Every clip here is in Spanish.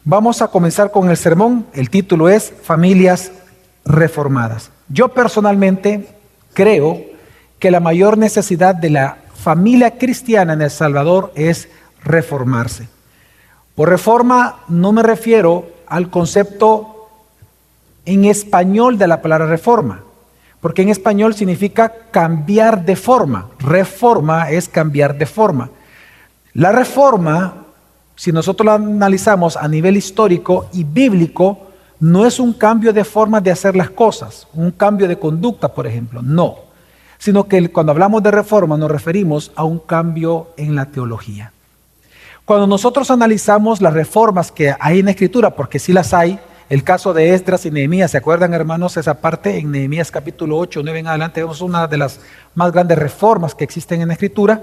Vamos a comenzar con el sermón. El título es Familias Reformadas. Yo personalmente creo que la mayor necesidad de la familia cristiana en El Salvador es reformarse. Por reforma no me refiero al concepto en español de la palabra reforma, porque en español significa cambiar de forma. Reforma es cambiar de forma. La reforma, si nosotros la analizamos a nivel histórico y bíblico, no es un cambio de forma de hacer las cosas, un cambio de conducta, por ejemplo, no. Sino que cuando hablamos de reforma nos referimos a un cambio en la teología. Cuando nosotros analizamos las reformas que hay en la Escritura, porque sí las hay, el caso de Esdras y Nehemías, ¿se acuerdan, hermanos? Esa parte en Nehemías capítulo 8, 9 en adelante, vemos una de las más grandes reformas que existen en la Escritura.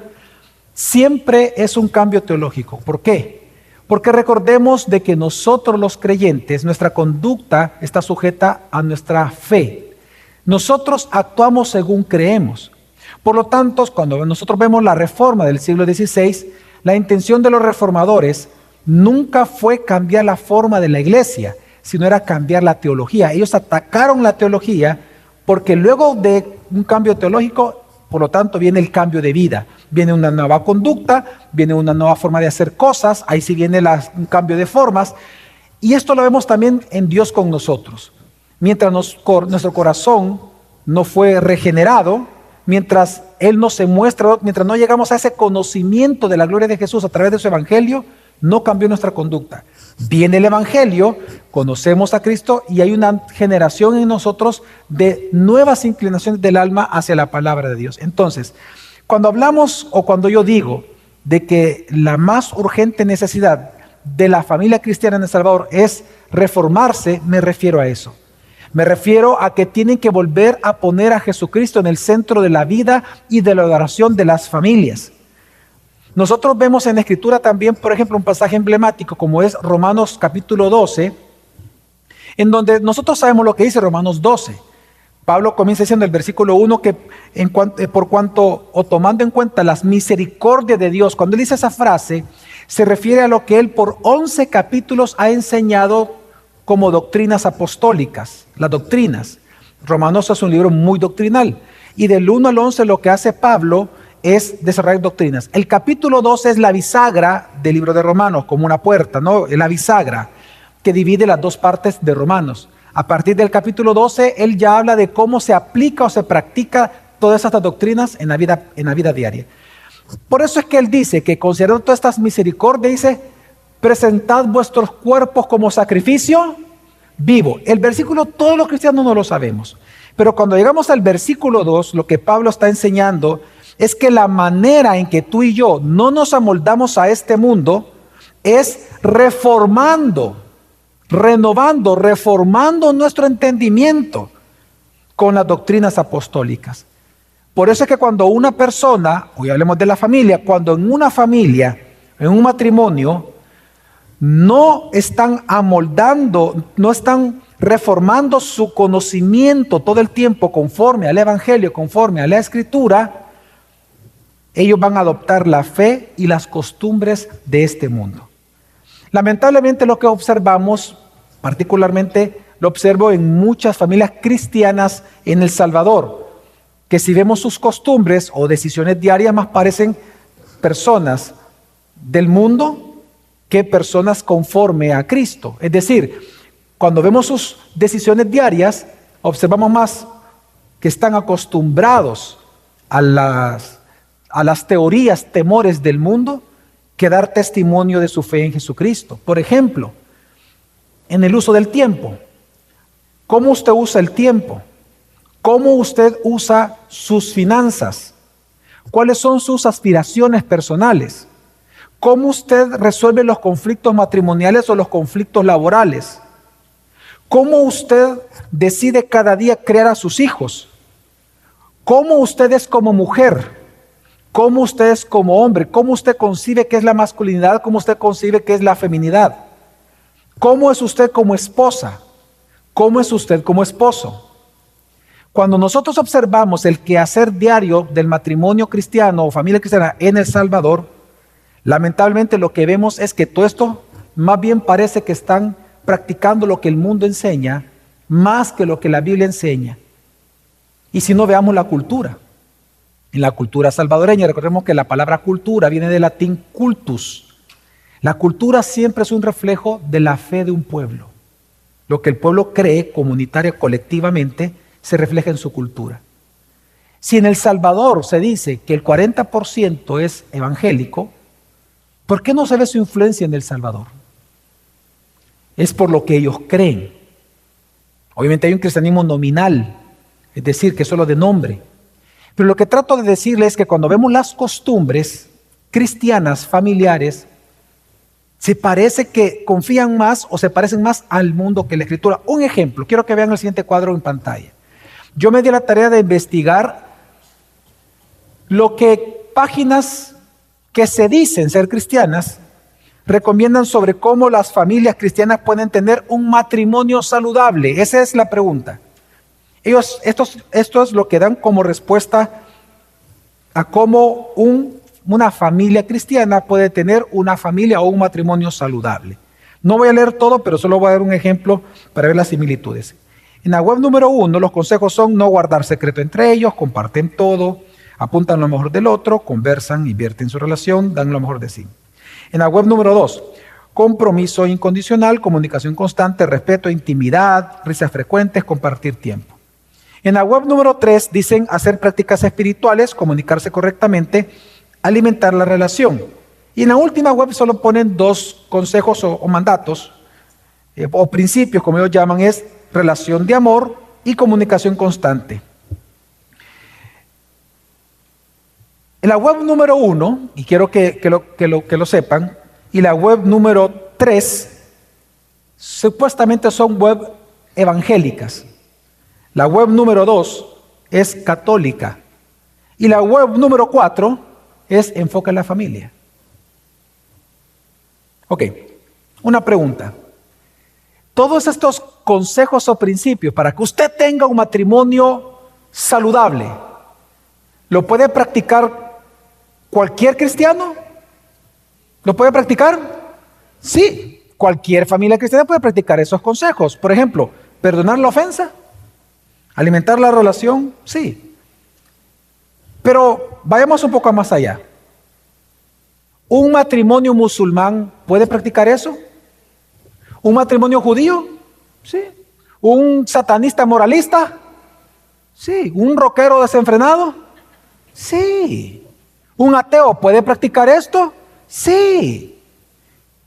Siempre es un cambio teológico. ¿Por qué? Porque recordemos de que nosotros los creyentes, nuestra conducta está sujeta a nuestra fe. Nosotros actuamos según creemos. Por lo tanto, cuando nosotros vemos la reforma del siglo XVI, la intención de los reformadores nunca fue cambiar la forma de la iglesia, sino era cambiar la teología. Ellos atacaron la teología porque luego de un cambio teológico, por lo tanto, viene el cambio de vida. Viene una nueva conducta, viene una nueva forma de hacer cosas, ahí sí viene un cambio de formas. Y esto lo vemos también en Dios con nosotros. Mientras nuestro corazón no fue regenerado, mientras Él no se muestra, mientras no llegamos a ese conocimiento de la gloria de Jesús a través de su evangelio, no cambió nuestra conducta. Viene el evangelio, conocemos a Cristo y hay una generación en nosotros de nuevas inclinaciones del alma hacia la palabra de Dios. Entonces, cuando hablamos o cuando yo digo de que la más urgente necesidad de la familia cristiana en El Salvador es reformarse, me refiero a eso. Me refiero a que tienen que volver a poner a Jesucristo en el centro de la vida y de la adoración de las familias. Nosotros vemos en la Escritura también, por ejemplo, un pasaje emblemático como es Romanos capítulo 12, en donde nosotros sabemos lo que dice Romanos 12. Pablo comienza diciendo en el versículo 1 que por cuanto o tomando en cuenta las misericordias de Dios, cuando él dice esa frase, se refiere a lo que él por 11 capítulos ha enseñado como doctrinas apostólicas, las doctrinas. Romanos es un libro muy doctrinal y del 1 al 11 lo que hace Pablo es desarrollar doctrinas. El capítulo 12 es la bisagra del libro de Romanos, como una puerta, ¿no? Es la bisagra que divide las dos partes de Romanos. A partir del capítulo 12, él ya habla de cómo se aplica o se practica todas estas doctrinas en la vida diaria. Por eso es que él dice que considerando todas estas misericordias, dice, presentad vuestros cuerpos como sacrificio vivo. El versículo todos los cristianos no lo sabemos. Pero cuando llegamos al versículo 2, lo que Pablo está enseñando es que la manera en que tú y yo no nos amoldamos a este mundo es reformando, renovando, reformando nuestro entendimiento con las doctrinas apostólicas. Por eso es que cuando una persona, hoy hablemos de la familia, cuando en una familia, en un matrimonio, no están amoldando, no están reformando su conocimiento todo el tiempo conforme al evangelio, conforme a la escritura, ellos van a adoptar la fe y las costumbres de este mundo. Lamentablemente lo que observamos, particularmente lo observo en muchas familias cristianas en El Salvador, que si vemos sus costumbres o decisiones diarias más parecen personas del mundo que personas conforme a Cristo. Es decir, cuando vemos sus decisiones diarias, observamos más que están acostumbrados a las teorías, temores del mundo, que dar testimonio de su fe en Jesucristo. Por ejemplo, en el uso del tiempo. ¿Cómo usted usa el tiempo? ¿Cómo usted usa sus finanzas? ¿Cuáles son sus aspiraciones personales? ¿Cómo usted resuelve los conflictos matrimoniales o los conflictos laborales? ¿Cómo usted decide cada día criar a sus hijos? ¿Cómo usted es como mujer? ¿Cómo usted es como hombre? ¿Cómo usted concibe qué es la masculinidad? ¿Cómo usted concibe qué es la feminidad? ¿Cómo es usted como esposa? ¿Cómo es usted como esposo? Cuando nosotros observamos el quehacer diario del matrimonio cristiano o familia cristiana en El Salvador, lamentablemente lo que vemos es que todo esto más bien parece que están practicando lo que el mundo enseña más que lo que la Biblia enseña. Y si no, veamos la cultura. En la cultura salvadoreña, recordemos que la palabra cultura viene del latín cultus. La cultura siempre es un reflejo de la fe de un pueblo. Lo que el pueblo cree comunitaria, colectivamente, se refleja en su cultura. Si en El Salvador se dice que el 40% es evangélico, ¿por qué no se ve su influencia en El Salvador? Es por lo que ellos creen. Obviamente hay un cristianismo nominal, es decir, que es solo de nombre. Pero lo que trato de decirles es que cuando vemos las costumbres cristianas, familiares, se parece que confían más o se parecen más al mundo que la Escritura. Un ejemplo, quiero que vean el siguiente cuadro en pantalla. Yo me di la tarea de investigar lo que páginas que se dicen ser cristianas recomiendan sobre cómo las familias cristianas pueden tener un matrimonio saludable. Esa es la pregunta. Esto es lo que dan como respuesta a cómo una familia cristiana puede tener una familia o un matrimonio saludable. No voy a leer todo, pero solo voy a dar un ejemplo para ver las similitudes. En la web número 1, los consejos son no guardar secreto entre ellos, comparten todo, apuntan lo mejor del otro, conversan, invierten su relación, dan lo mejor de sí. En la web número 2, compromiso incondicional, comunicación constante, respeto, intimidad, risas frecuentes, compartir tiempo. En la web número 3 dicen hacer prácticas espirituales, comunicarse correctamente, alimentar la relación. Y en la última web solo ponen 2 consejos o mandatos, o principios, como ellos llaman, es relación de amor y comunicación constante. En la web número 1, y quiero que lo sepan, y la web número 3, supuestamente son web evangélicas. La web número 2 es católica. Y la web número 4 es enfoca en la familia. Ok, una pregunta. Todos estos consejos o principios para que usted tenga un matrimonio saludable, ¿lo puede practicar cualquier cristiano? ¿Lo puede practicar? Sí, cualquier familia cristiana puede practicar esos consejos. Por ejemplo, perdonar la ofensa, alimentar la relación, sí. Pero vayamos un poco más allá. ¿Un matrimonio musulmán puede practicar eso? ¿Un matrimonio judío? Sí. ¿Un satanista moralista? Sí. ¿Un rockero desenfrenado? Sí. ¿Un ateo puede practicar esto? Sí.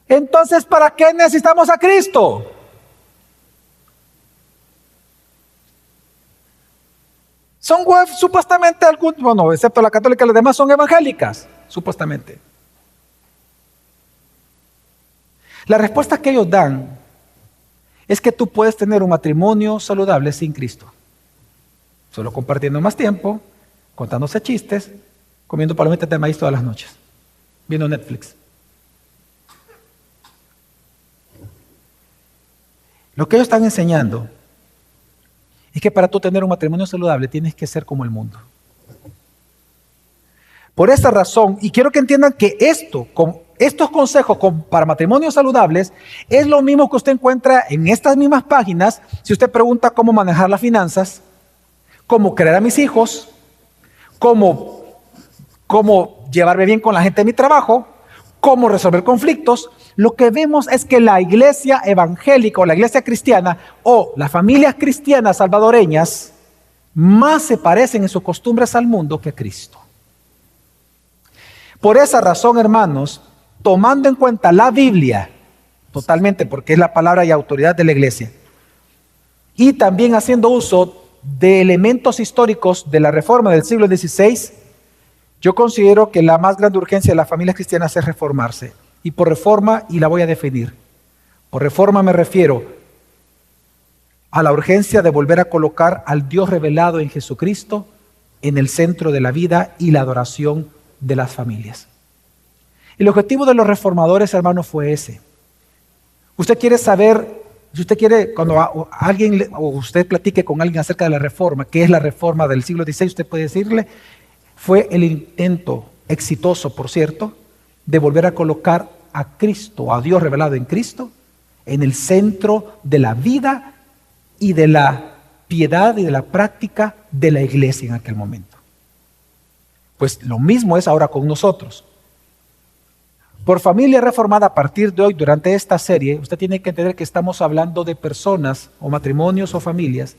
Entonces, ¿para qué necesitamos a Cristo? Son webs supuestamente, bueno, excepto la católica, las demás son evangélicas, supuestamente. La respuesta que ellos dan es que tú puedes tener un matrimonio saludable sin Cristo. Solo compartiendo más tiempo, contándose chistes, comiendo palomitas de maíz todas las noches, viendo Netflix. Lo que ellos están enseñando es que para tú tener un matrimonio saludable tienes que ser como el mundo. Por esa razón, y quiero que entiendan que estos consejos para matrimonios saludables es lo mismo que usted encuentra en estas mismas páginas. Si usted pregunta cómo manejar las finanzas, cómo crear a mis hijos, cómo llevarme bien con la gente de mi trabajo, cómo resolver conflictos, lo que vemos es que la iglesia evangélica o la iglesia cristiana o las familias cristianas salvadoreñas más se parecen en sus costumbres al mundo que a Cristo. Por esa razón, hermanos, tomando en cuenta la Biblia totalmente, porque es la palabra y autoridad de la iglesia, y también haciendo uso de elementos históricos de la reforma del siglo XVI, yo considero que la más grande urgencia de las familias cristianas es reformarse. Y por reforma, y la voy a definir, por reforma me refiero a la urgencia de volver a colocar al Dios revelado en Jesucristo en el centro de la vida y la adoración de las familias. El objetivo de los reformadores, hermanos, fue ese. Usted quiere saber, si usted quiere, cuando alguien o usted platique con alguien acerca de la reforma, ¿qué es la reforma del siglo XVI? Usted puede decirle, fue el intento exitoso, por cierto, de volver a colocar a Cristo, a Dios revelado en Cristo, en el centro de la vida y de la piedad y de la práctica de la iglesia en aquel momento. Pues lo mismo es ahora con nosotros. Por familia reformada, a partir de hoy, durante esta serie, usted tiene que entender que estamos hablando de personas o matrimonios o familias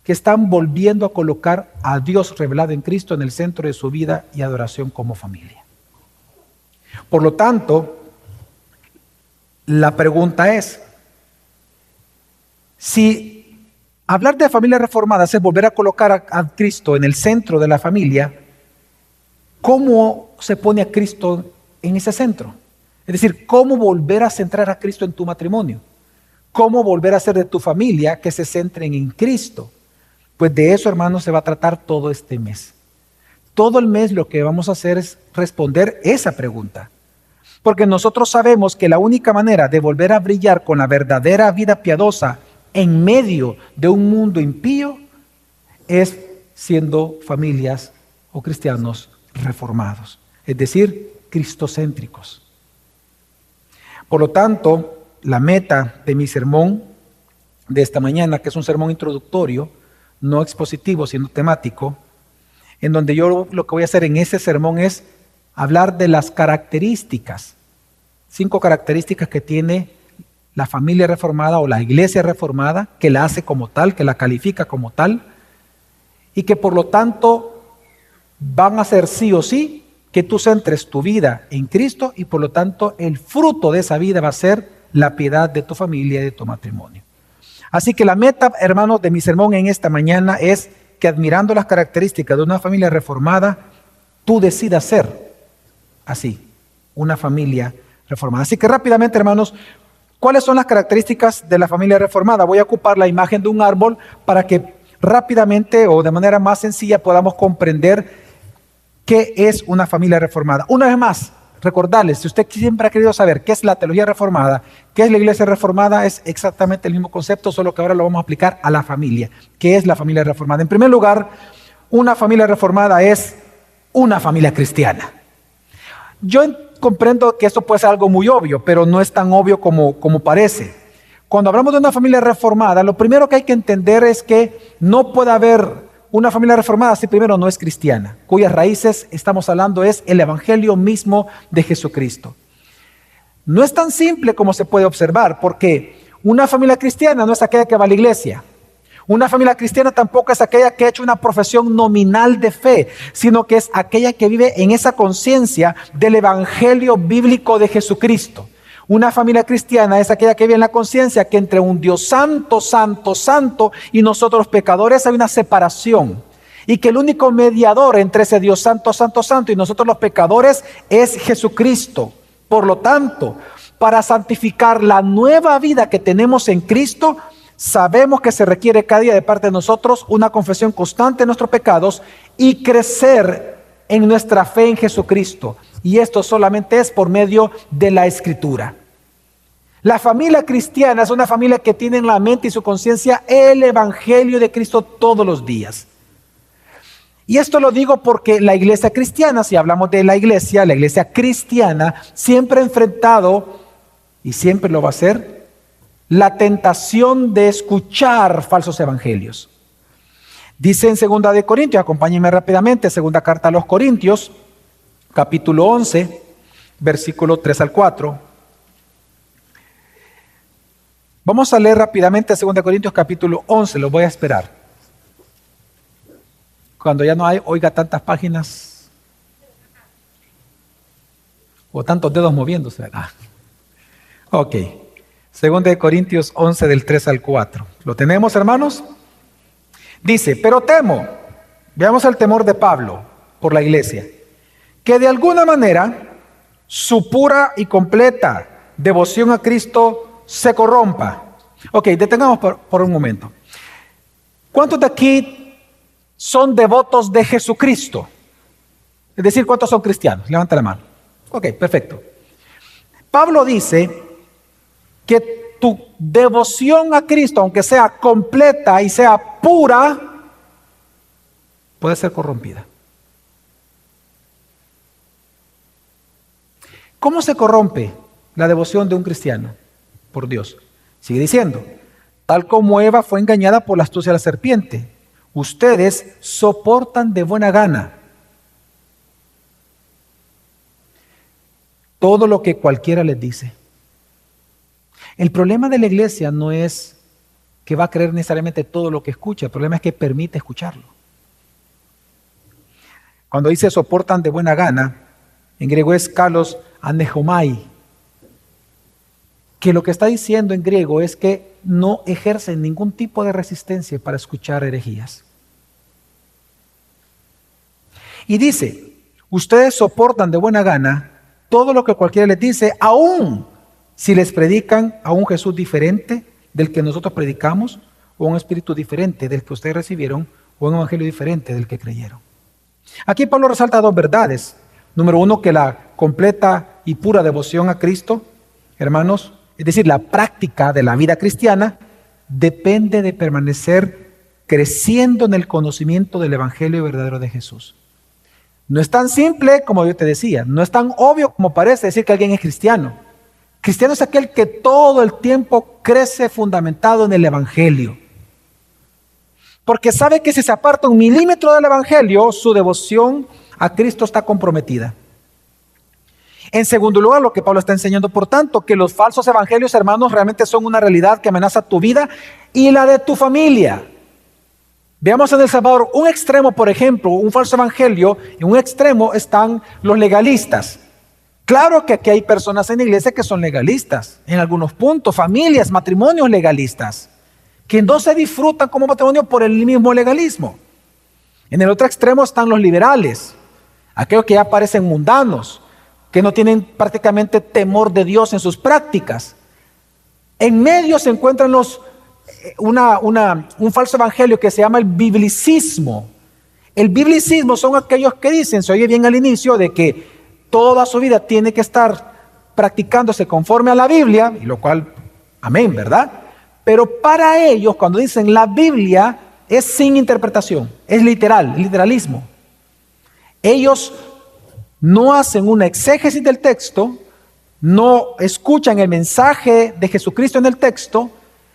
que están volviendo a colocar a Dios revelado en Cristo en el centro de su vida y adoración como familia. Por lo tanto, la pregunta es, si hablar de familias reformadas es volver a colocar a Cristo en el centro de la familia, ¿cómo se pone a Cristo en ese centro? Es decir, ¿cómo volver a centrar a Cristo en tu matrimonio? ¿Cómo volver a hacer de tu familia que se centren en Cristo? Pues de eso, hermanos, se va a tratar todo este mes. Todo el mes lo que vamos a hacer es responder esa pregunta. Porque nosotros sabemos que la única manera de volver a brillar con la verdadera vida piadosa en medio de un mundo impío es siendo familias o cristianos reformados, es decir, cristocéntricos. Por lo tanto, la meta de mi sermón de esta mañana, que es un sermón introductorio, no expositivo, sino temático, en donde yo lo que voy a hacer en ese sermón es hablar de las características, 5 características que tiene la familia reformada o la iglesia reformada, que la hace como tal, que la califica como tal, y que por lo tanto van a hacer sí o sí que tú centres tu vida en Cristo y por lo tanto el fruto de esa vida va a ser la piedad de tu familia y de tu matrimonio. Así que la meta, hermanos, de mi sermón en esta mañana es que admirando las características de una familia reformada, tú decidas ser así, una familia reformada. Así que rápidamente, hermanos, ¿cuáles son las características de la familia reformada? Voy a ocupar la imagen de un árbol para que rápidamente o de manera más sencilla podamos comprender qué es una familia reformada. Una vez más, recordarles, si usted siempre ha querido saber qué es la teología reformada, qué es la iglesia reformada, es exactamente el mismo concepto, solo que ahora lo vamos a aplicar a la familia. ¿Qué es la familia reformada? En primer lugar, una familia reformada es una familia cristiana. Yo comprendo que esto puede ser algo muy obvio, pero no es tan obvio como parece. Cuando hablamos de una familia reformada, lo primero que hay que entender es que no puede haber una familia reformada si primero no es cristiana, cuyas raíces estamos hablando es el evangelio mismo de Jesucristo. No es tan simple como se puede observar, porque una familia cristiana no es aquella que va a la iglesia. Una familia cristiana tampoco es aquella que ha hecho una profesión nominal de fe, sino que es aquella que vive en esa conciencia del evangelio bíblico de Jesucristo. Una familia cristiana es aquella que vive en la conciencia que entre un Dios santo, santo, santo y nosotros los pecadores hay una separación. Y que el único mediador entre ese Dios santo, santo, santo y nosotros los pecadores es Jesucristo. Por lo tanto, para santificar la nueva vida que tenemos en Cristo, sabemos que se requiere cada día de parte de nosotros una confesión constante de nuestros pecados y crecer en nuestra fe en Jesucristo. Y esto solamente es por medio de la Escritura. La familia cristiana es una familia que tiene en la mente y su conciencia el evangelio de Cristo todos los días. Y esto lo digo porque la iglesia cristiana, si hablamos de la iglesia cristiana, siempre ha enfrentado, y siempre lo va a hacer, la tentación de escuchar falsos evangelios. Dice en 2 de Corintios, acompáñenme rápidamente, segunda carta a los Corintios, capítulo 11, versículo 3 al 4. Vamos a leer rápidamente 2 Corintios capítulo 11, lo voy a esperar. Cuando ya no oiga tantas páginas o tantos dedos moviéndose, ¿verdad? Ok, 2 Corintios 11 del 3 al 4. ¿Lo tenemos, hermanos? Dice, pero temo, veamos el temor de Pablo por la iglesia, que de alguna manera su pura y completa devoción a Cristo se corrompa. Ok, detengamos por un momento. ¿Cuántos de aquí son devotos de Jesucristo? Es decir, ¿cuántos son cristianos? Levanta la mano. Ok, perfecto. Pablo dice que tu devoción a Cristo, aunque sea completa y sea pura, puede ser corrompida. ¿Cómo se corrompe la devoción de un cristiano por Dios? Sigue diciendo, tal como Eva fue engañada por la astucia de la serpiente, ustedes soportan de buena gana todo lo que cualquiera les dice. El problema de la iglesia no es que va a creer necesariamente todo lo que escucha, el problema es que permite escucharlo. Cuando dice soportan de buena gana, en griego es kalos anejomai, que lo que está diciendo en griego es que no ejercen ningún tipo de resistencia para escuchar herejías. Y dice, ustedes soportan de buena gana todo lo que cualquiera les dice, aun si les predican a un Jesús diferente del que nosotros predicamos, o un espíritu diferente del que ustedes recibieron, o un evangelio diferente del que creyeron. Aquí Pablo resalta dos verdades. Número uno, que la completa y pura devoción a Cristo, hermanos, es decir, la práctica de la vida cristiana, depende de permanecer creciendo en el conocimiento del evangelio verdadero de Jesús. No es tan simple como yo te decía, no es tan obvio como parece decir que alguien es cristiano. Cristiano es aquel que todo el tiempo crece fundamentado en el evangelio. Porque sabe que si se aparta un milímetro del evangelio, su devoción a Cristo está comprometida. En segundo lugar, lo que Pablo está enseñando, por tanto, que los falsos evangelios, hermanos, realmente son una realidad que amenaza tu vida y la de tu familia. Veamos en El Salvador un extremo, por ejemplo, un falso evangelio, y en un extremo están los legalistas. Claro que aquí hay personas en la iglesia que son legalistas, en algunos puntos, familias, matrimonios legalistas, que no se disfrutan como matrimonio por el mismo legalismo. En el otro extremo están los liberales, aquellos que ya parecen mundanos, que no tienen prácticamente temor de Dios en sus prácticas. En medio se encuentran un falso evangelio que se llama el biblicismo. El biblicismo son aquellos que dicen, se oye bien al inicio, de que toda su vida tiene que estar practicándose conforme a la Biblia, y lo cual, amén, ¿verdad? Pero para ellos, cuando dicen la Biblia, es sin interpretación, es literal, literalismo. Ellos no hacen una exégesis del texto, no escuchan el mensaje de Jesucristo en el texto,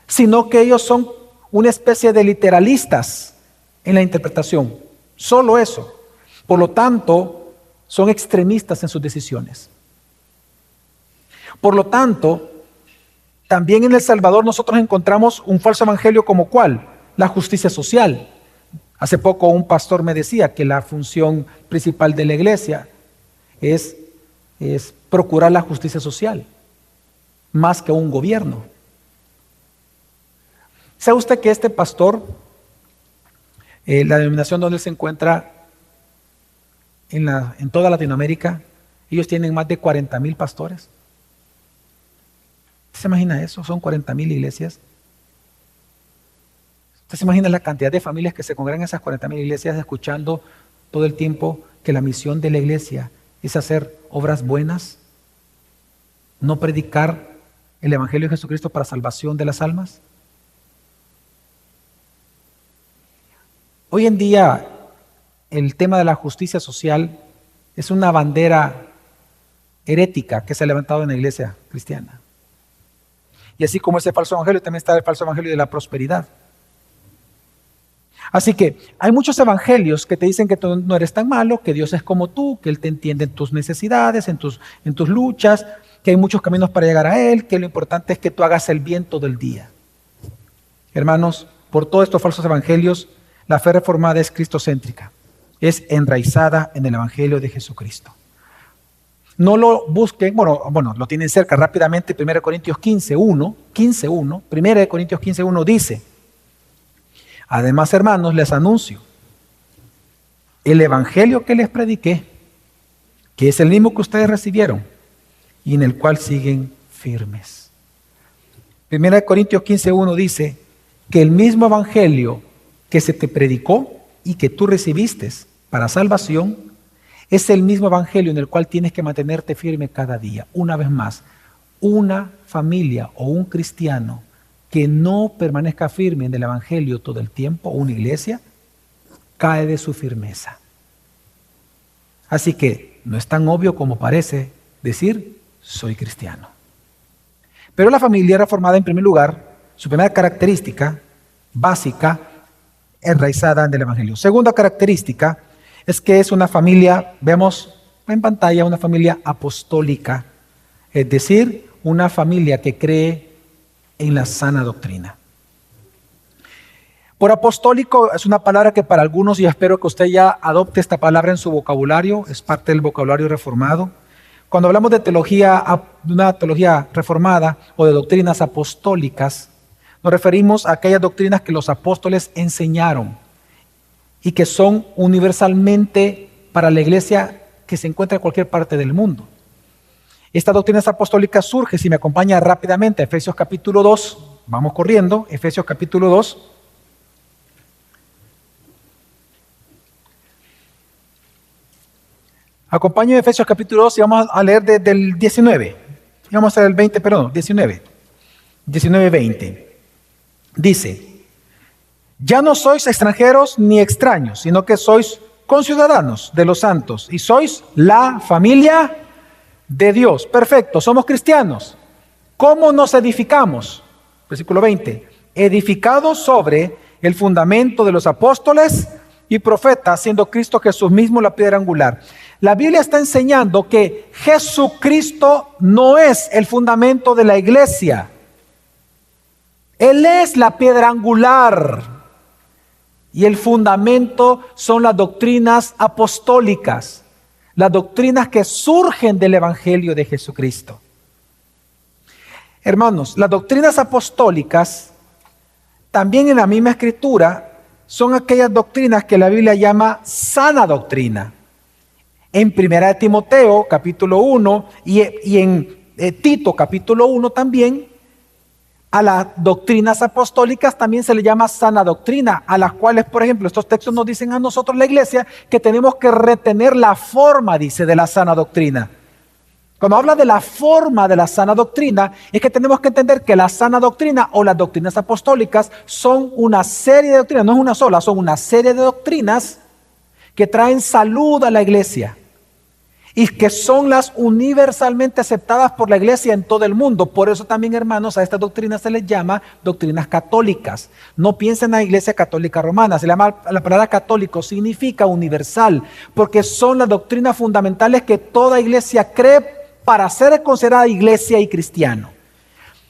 sino que ellos son una especie de literalistas en la interpretación. Solo eso. Por lo tanto, son extremistas en sus decisiones. Por lo tanto, también en El Salvador nosotros encontramos un falso evangelio como ¿cuál? La justicia social. Hace poco un pastor me decía que la función principal de la iglesia es procurar la justicia social, más que un gobierno. ¿Sabe usted que este pastor, la denominación donde se encuentra en toda Latinoamérica, ellos tienen más de 40,000 pastores? ¿Usted se imagina eso? Son 40,000 iglesias. ¿Usted se imagina la cantidad de familias que se congregan en esas 40,000 iglesias escuchando todo el tiempo que la misión de la iglesia es hacer obras buenas, no predicar el evangelio de Jesucristo para salvación de las almas? Hoy en día el tema de la justicia social es una bandera herética que se ha levantado en la iglesia cristiana. Y así como ese falso evangelio, también está el falso evangelio de la prosperidad. Así que hay muchos evangelios que te dicen que tú no eres tan malo, que Dios es como tú, que Él te entiende en tus necesidades, en tus luchas, que hay muchos caminos para llegar a Él, que lo importante es que tú hagas el bien todo el día. Hermanos, por todos estos falsos evangelios, la fe reformada es cristocéntrica, es enraizada en el evangelio de Jesucristo. No lo busquen, bueno, lo tienen cerca rápidamente. 1 Corintios 15:1, 1 Corintios 15:1 dice: además, hermanos, les anuncio el evangelio que les prediqué, que es el mismo que ustedes recibieron y en el cual siguen firmes. 1 Corintios 15:1 dice que el mismo evangelio que se te predicó y que tú recibiste para salvación es el mismo evangelio en el cual tienes que mantenerte firme cada día. Una vez más, una familia o un cristiano que no permanezca firme en el evangelio todo el tiempo, una iglesia, cae de su firmeza. Así que no es tan obvio como parece decir, soy cristiano. Pero la familia reformada, en primer lugar, su primera característica básica, enraizada en el Evangelio. Segunda característica es que es una familia, vemos en pantalla, una familia apostólica, es decir, una familia que cree en la sana doctrina. Por apostólico es una palabra que para algunos, y espero que usted ya adopte esta palabra en su vocabulario, es parte del vocabulario reformado. Cuando hablamos de teología, de una teología reformada o de doctrinas apostólicas, nos referimos a aquellas doctrinas que los apóstoles enseñaron y que son universalmente para la iglesia que se encuentra en cualquier parte del mundo. Esta doctrina apostólica surge, si me acompaña rápidamente, a Efesios capítulo 2, vamos corriendo, Efesios capítulo 2. Acompáñenme Efesios capítulo 2 y vamos a leer desde el 19. Vamos a leer el 20, perdón, 19. 19-20. Dice, ya no sois extranjeros ni extraños, sino que sois conciudadanos de los santos y sois la familia de Dios. Perfecto, somos cristianos. ¿Cómo nos edificamos? Versículo 20. Edificados sobre el fundamento de los apóstoles y profetas, siendo Cristo Jesús mismo la piedra angular. La Biblia está enseñando que Jesucristo no es el fundamento de la iglesia. Él es la piedra angular y el fundamento son las doctrinas apostólicas, las doctrinas que surgen del Evangelio de Jesucristo. Hermanos, las doctrinas apostólicas, también en la misma escritura, son aquellas doctrinas que la Biblia llama sana doctrina. En 1 Timoteo capítulo 1 y en Tito capítulo 1 también, a las doctrinas apostólicas también se le llama sana doctrina, a las cuales, por ejemplo, estos textos nos dicen a nosotros, la iglesia, que tenemos que retener la forma, dice, de la sana doctrina. Cuando habla de la forma de la sana doctrina, es que tenemos que entender que la sana doctrina o las doctrinas apostólicas son una serie de doctrinas, no es una sola, son una serie de doctrinas que traen salud a la iglesia y que son las universalmente aceptadas por la iglesia en todo el mundo. Por eso también, hermanos, a estas doctrinas se les llama doctrinas católicas. No piensen en la iglesia católica romana, se llama, la palabra católico significa universal, porque son las doctrinas fundamentales que toda iglesia cree para ser considerada iglesia y cristiano.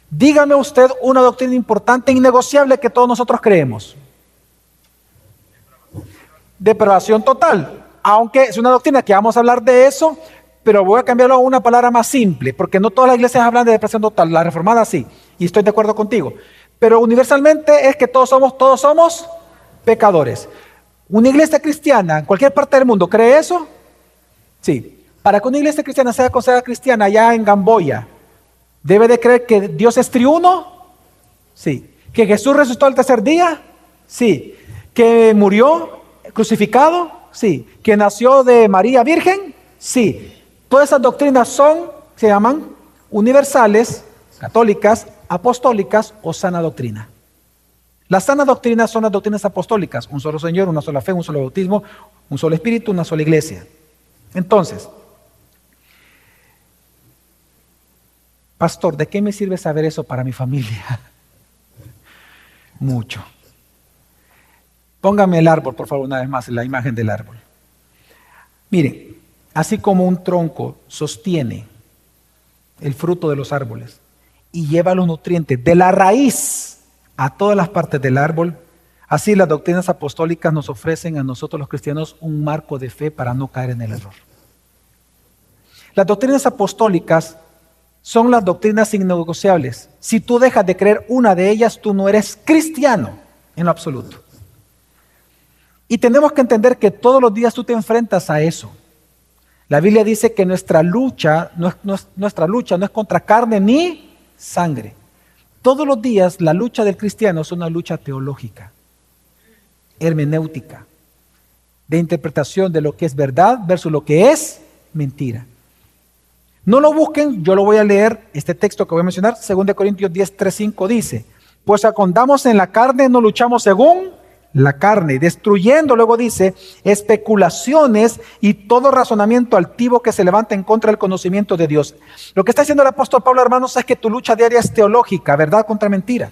Dígame usted una doctrina importante e innegociable que todos nosotros creemos. Depravación total. Aunque es una doctrina que vamos a hablar de eso, pero voy a cambiarlo a una palabra más simple, porque no todas las iglesias hablan de depravación total, la reformada sí, y estoy de acuerdo contigo. Pero universalmente es que todos somos pecadores. Una iglesia cristiana en cualquier parte del mundo, ¿cree eso? Sí. Para que una iglesia cristiana sea considerada cristiana allá en Gamboya, ¿debe de creer que Dios es triuno? Sí. ¿Que Jesús resucitó al tercer día? Sí. ¿Que murió crucificado? Sí. ¿Que nació de María Virgen? Sí. Todas esas doctrinas se llaman universales, católicas, apostólicas o sana doctrina. Las sanas doctrinas son las doctrinas apostólicas, un solo Señor, una sola fe, un solo bautismo, un solo Espíritu, una sola iglesia. Entonces, pastor, ¿de qué me sirve saber eso para mi familia? Mucho. Póngame el árbol, por favor, una vez más, la imagen del árbol. Miren, así como un tronco sostiene el fruto de los árboles y lleva los nutrientes de la raíz a todas las partes del árbol, así las doctrinas apostólicas nos ofrecen a nosotros los cristianos un marco de fe para no caer en el error. Las doctrinas apostólicas son las doctrinas innegociables. Si tú dejas de creer una de ellas, tú no eres cristiano en lo absoluto. Y tenemos que entender que todos los días tú te enfrentas a eso. La Biblia dice que nuestra lucha no es contra carne ni sangre. Todos los días la lucha del cristiano es una lucha teológica, hermenéutica, de interpretación de lo que es verdad versus lo que es mentira. No lo busquen, yo lo voy a leer, este texto que voy a mencionar, 2 Corintios 10, 3, 5 dice, pues cuando andamos en la carne no luchamos según la carne, destruyendo, luego dice, especulaciones y todo razonamiento altivo que se levanta en contra del conocimiento de Dios. Lo que está diciendo el apóstol Pablo, hermanos, es que tu lucha diaria es teológica, verdad contra mentira.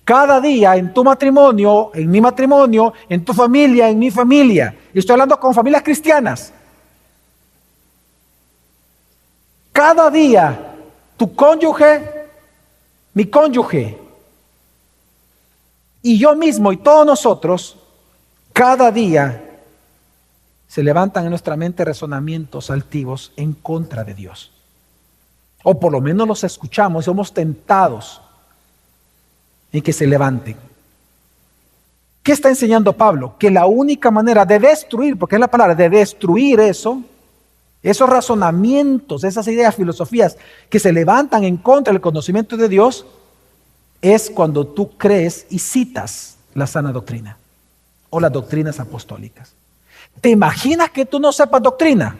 Cada día en tu matrimonio, en mi matrimonio, en tu familia, en mi familia. Y estoy hablando con familias cristianas. Cada día, tu cónyuge, mi cónyuge, y yo mismo y todos nosotros, cada día se levantan en nuestra mente razonamientos altivos en contra de Dios. O por lo menos los escuchamos y somos tentados en que se levanten. ¿Qué está enseñando Pablo? Que la única manera de destruir, porque es la palabra, de destruir eso, esos razonamientos, esas ideas, filosofías que se levantan en contra del conocimiento de Dios, es cuando tú crees y citas la sana doctrina o las doctrinas apostólicas. ¿Te imaginas que tú no sepas doctrina?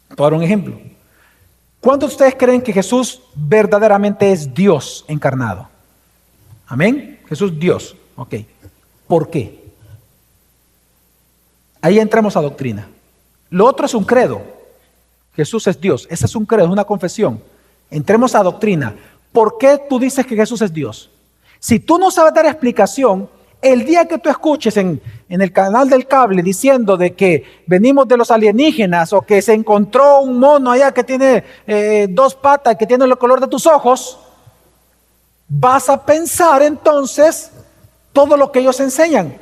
Te voy a dar un ejemplo. ¿Cuántos de ustedes creen que Jesús verdaderamente es Dios encarnado? Amén. Jesús Dios. Ok. ¿Por qué? Ahí entramos a doctrina. Lo otro es un credo. Jesús es Dios. Ese es un credo, es una confesión. Entremos a doctrina. ¿Por qué tú dices que Jesús es Dios? Si tú no sabes dar explicación, el día que tú escuches en el canal del cable diciendo de que venimos de los alienígenas o que se encontró un mono allá que tiene 2 patas, que tiene el color de tus ojos, vas a pensar entonces todo lo que ellos enseñan.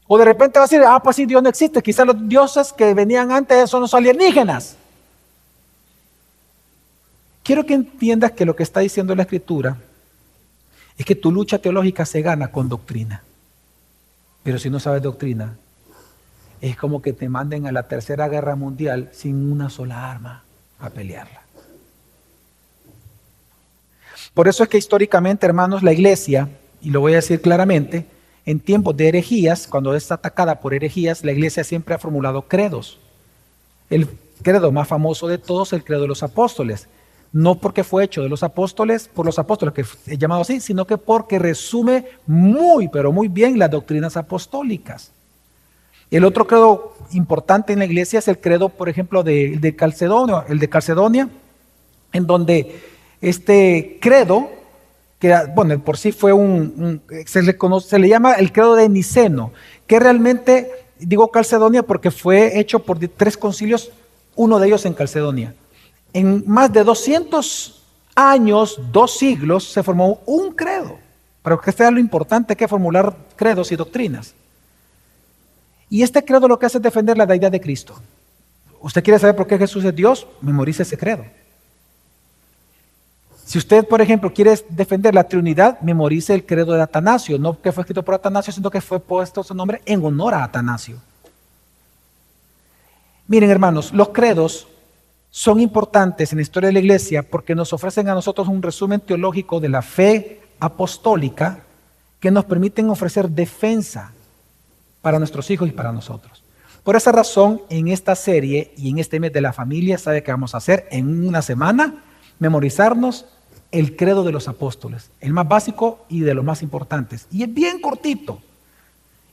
O de repente vas a decir, pues sí, Dios no existe. Quizás los dioses que venían antes son los alienígenas. Quiero que entiendas que lo que está diciendo la Escritura es que tu lucha teológica se gana con doctrina. Pero si no sabes doctrina, es como que te manden a la Tercera Guerra Mundial sin una sola arma a pelearla. Por eso es que históricamente, hermanos, la iglesia, y lo voy a decir claramente, en tiempos de herejías, cuando es atacada por herejías, la iglesia siempre ha formulado credos. El credo más famoso de todos es el credo de los apóstoles. No porque fue hecho de los apóstoles, por los apóstoles, que es llamado así, sino que porque resume muy, pero muy bien las doctrinas apostólicas. El otro credo importante en la iglesia es el credo, por ejemplo, el de Calcedonia, en donde este credo, que bueno, por sí fue se le llama el credo de Niceno, que realmente, digo Calcedonia porque fue hecho por 3 concilios, uno de ellos en Calcedonia. En más de 200 años, 2 siglos, se formó un credo. Para que sea lo importante que es formular credos y doctrinas. Y este credo lo que hace es defender la deidad de Cristo. ¿Usted quiere saber por qué Jesús es Dios? Memorice ese credo. Si usted, por ejemplo, quiere defender la Trinidad, memorice el credo de Atanasio. No que fue escrito por Atanasio, sino que fue puesto su nombre en honor a Atanasio. Miren, hermanos, los credos son importantes en la historia de la iglesia porque nos ofrecen a nosotros un resumen teológico de la fe apostólica que nos permiten ofrecer defensa para nuestros hijos y para nosotros. Por esa razón, en esta serie y en este mes de la familia, ¿sabe qué vamos a hacer? En una semana, memorizarnos el credo de los apóstoles, el más básico y de los más importantes. Y es bien cortito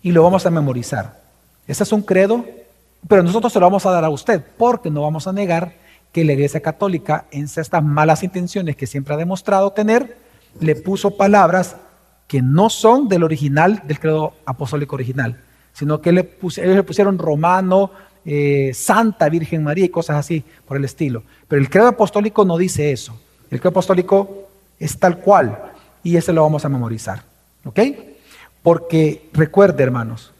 y lo vamos a memorizar. Ese es un credo, pero nosotros se lo vamos a dar a usted porque no vamos a negar que la Iglesia Católica, en estas malas intenciones que siempre ha demostrado tener, le puso palabras que no son del original, del credo apostólico original, sino que ellos le pusieron romano, Santa Virgen María y cosas así por el estilo. Pero el credo apostólico no dice eso. El credo apostólico es tal cual y ese lo vamos a memorizar. ¿Ok? Porque recuerde, hermanos,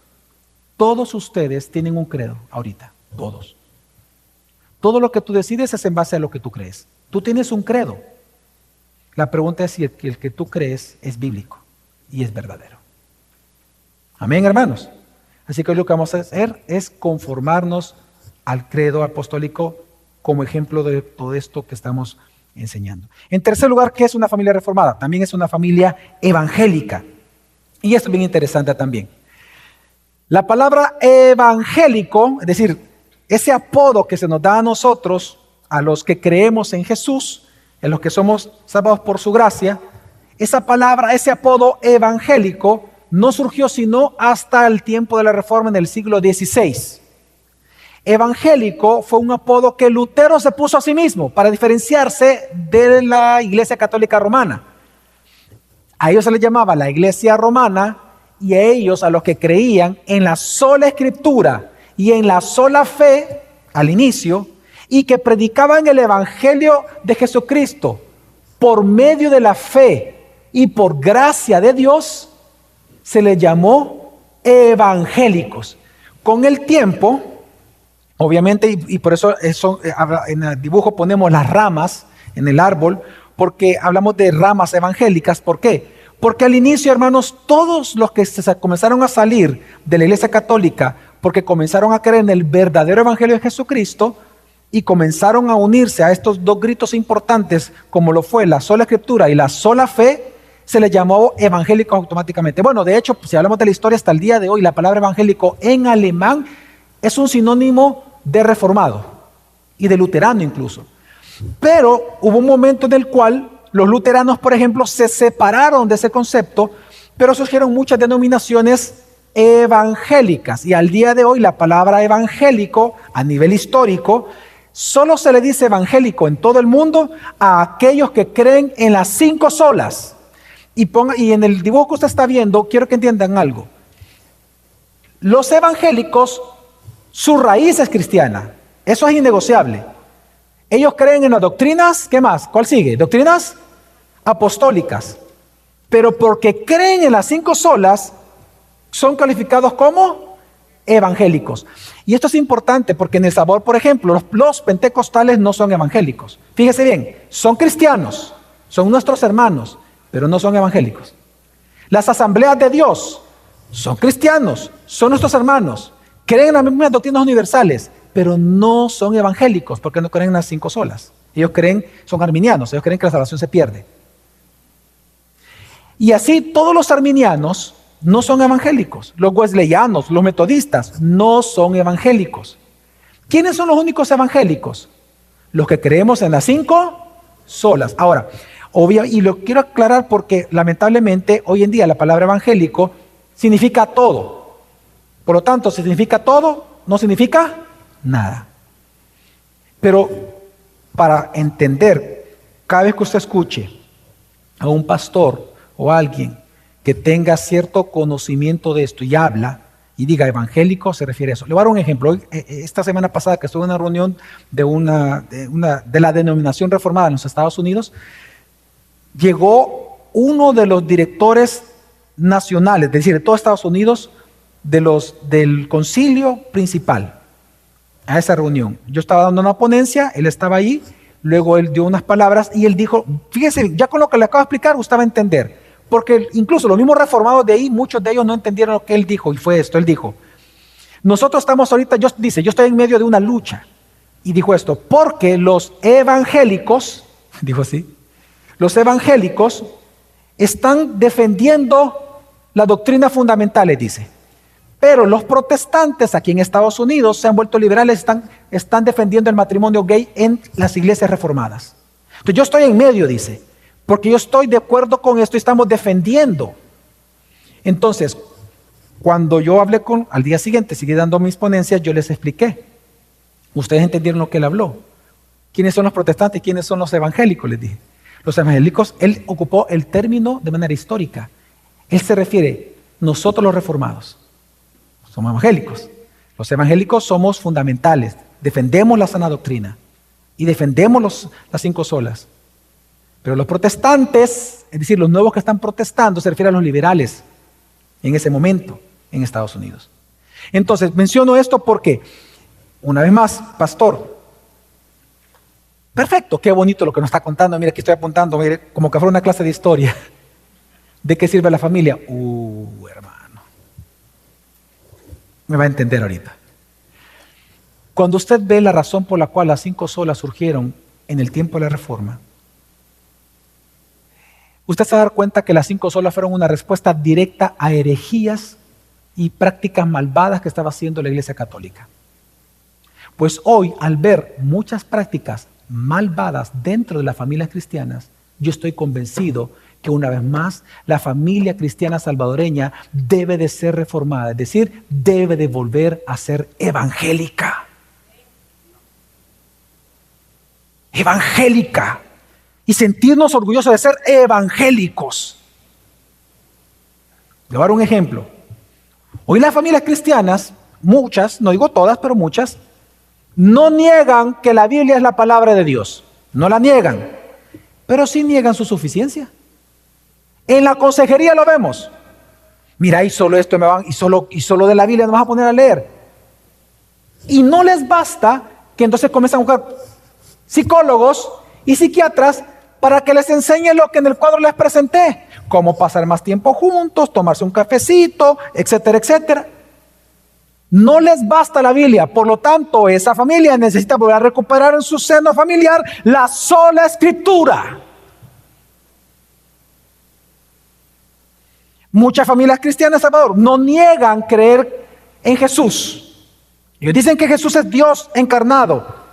todos ustedes tienen un credo ahorita, todos. Todo lo que tú decides es en base a lo que tú crees. Tú tienes un credo. La pregunta es si el que tú crees es bíblico y es verdadero. Amén, hermanos. Así que lo que vamos a hacer es conformarnos al credo apostólico como ejemplo de todo esto que estamos enseñando. En tercer lugar, ¿qué es una familia reformada? También es una familia evangélica. Y esto es bien interesante también. La palabra evangélico, es decir, ese apodo que se nos da a nosotros, a los que creemos en Jesús, en los que somos salvados por su gracia, esa palabra, ese apodo evangélico, no surgió sino hasta el tiempo de la Reforma en el siglo XVI. Evangélico fue un apodo que Lutero se puso a sí mismo para diferenciarse de la Iglesia Católica Romana. A ellos se les llamaba la Iglesia Romana, y a ellos, a los que creían en la sola Escritura y en la sola fe al inicio, y que predicaban el Evangelio de Jesucristo por medio de la fe y por gracia de Dios, se les llamó evangélicos. Con el tiempo, obviamente, y por eso en el dibujo ponemos las ramas en el árbol, porque hablamos de ramas evangélicas. ¿Por qué? Porque al inicio, hermanos, todos los que comenzaron a salir de la Iglesia Católica, porque comenzaron a creer en el verdadero Evangelio de Jesucristo y comenzaron a unirse a estos dos gritos importantes, como lo fue la sola Escritura y la sola fe, se les llamó evangélicos automáticamente. Bueno, de hecho, si hablamos de la historia hasta el día de hoy, la palabra evangélico en alemán es un sinónimo de reformado y de luterano incluso. Pero hubo un momento en el cual los luteranos, por ejemplo, se separaron de ese concepto, pero surgieron muchas denominaciones evangélicas. Y al día de hoy la palabra evangélico a nivel histórico solo se le dice evangélico en todo el mundo a aquellos que creen en las 5 solas. Y en el dibujo que usted está viendo, quiero que entiendan algo. Los evangélicos, su raíz es cristiana. Eso es innegociable. Ellos creen en las doctrinas, ¿qué más? ¿Cuál sigue? Doctrinas apostólicas. Pero porque creen en las 5 solas, son calificados como evangélicos. Y esto es importante porque en El Sabor, por ejemplo, los pentecostales no son evangélicos. Fíjese bien, son cristianos, son nuestros hermanos, pero no son evangélicos. Las Asambleas de Dios son cristianos, son nuestros hermanos, creen en las mismas doctrinas universales, pero no son evangélicos porque no creen en las 5 solas. Ellos son arminianos, ellos creen que la salvación se pierde. Y así todos los arminianos no son evangélicos. Los wesleyanos, los metodistas no son evangélicos. ¿Quiénes son los únicos evangélicos? Los que creemos en las 5 solas. Ahora, y lo quiero aclarar porque lamentablemente hoy en día la palabra evangélico significa todo. Por lo tanto, si significa todo, no significa nada. Pero para entender, cada vez que usted escuche a un pastor o a alguien que tenga cierto conocimiento de esto y habla y diga evangélico, se refiere a eso. Le voy a dar un ejemplo. Esta semana pasada que estuve en una reunión de la denominación reformada en los Estados Unidos, llegó uno de los directores nacionales, es decir, de todo Estados Unidos, del concilio principal a esa reunión. Yo estaba dando una ponencia, él estaba ahí, luego él dio unas palabras y él dijo, fíjese, ya con lo que le acabo de explicar, usted va a entender. Porque incluso los mismos reformados de ahí, muchos de ellos no entendieron lo que él dijo, y fue esto, él dijo, nosotros estamos ahorita, yo estoy en medio de una lucha, y dijo esto, porque los evangélicos, dijo así, los evangélicos están defendiendo las doctrinas fundamentales, dice, pero los protestantes aquí en Estados Unidos se han vuelto liberales, están defendiendo el matrimonio gay en las iglesias reformadas. Entonces yo estoy en medio, dice, porque yo estoy de acuerdo con esto y estamos defendiendo. Entonces, cuando yo hablé al día siguiente, seguí dando mis ponencias, yo les expliqué. Ustedes entendieron lo que él habló. ¿Quiénes son los protestantes? ¿Quiénes son los evangélicos? Les dije. Los evangélicos, él ocupó el término de manera histórica. Él se refiere, nosotros los reformados, somos evangélicos. Los evangélicos somos fundamentales, defendemos la sana doctrina y defendemos las 5 solas. Pero los protestantes, es decir, los nuevos que están protestando, se refiere a los liberales en ese momento en Estados Unidos. Entonces, menciono esto porque, una vez más, pastor, perfecto, qué bonito lo que nos está contando. Mire, aquí estoy apuntando, mire, como que fuera una clase de historia. ¿De qué sirve la familia? Hermano. Me va a entender ahorita. Cuando usted ve la razón por la cual las 5 solas surgieron en el tiempo de la Reforma, usted se va a dar cuenta que las 5 solas fueron una respuesta directa a herejías y prácticas malvadas que estaba haciendo la Iglesia Católica. Pues hoy, al ver muchas prácticas malvadas dentro de las familias cristianas, yo estoy convencido que una vez más la familia cristiana salvadoreña debe de ser reformada, es decir, debe de volver a ser evangélica. Evangélica. Y sentirnos orgullosos de ser evangélicos. Le voy a dar un ejemplo. Hoy las familias cristianas, muchas, no digo todas, pero muchas, no niegan que la Biblia es la palabra de Dios. No la niegan, pero sí niegan su suficiencia. En la consejería lo vemos. Mira, y solo esto me van, y solo de la Biblia nos vas a poner a leer. Y no les basta que entonces comienzan a buscar psicólogos y psiquiatras para que les enseñe lo que en el cuadro les presenté. Cómo pasar más tiempo juntos, tomarse un cafecito, etcétera, etcétera. No les basta la Biblia, por lo tanto, esa familia necesita volver a recuperar en su seno familiar la sola Escritura. Muchas familias cristianas en Salvador no niegan creer en Jesús. Ellos dicen que Jesús es Dios encarnado,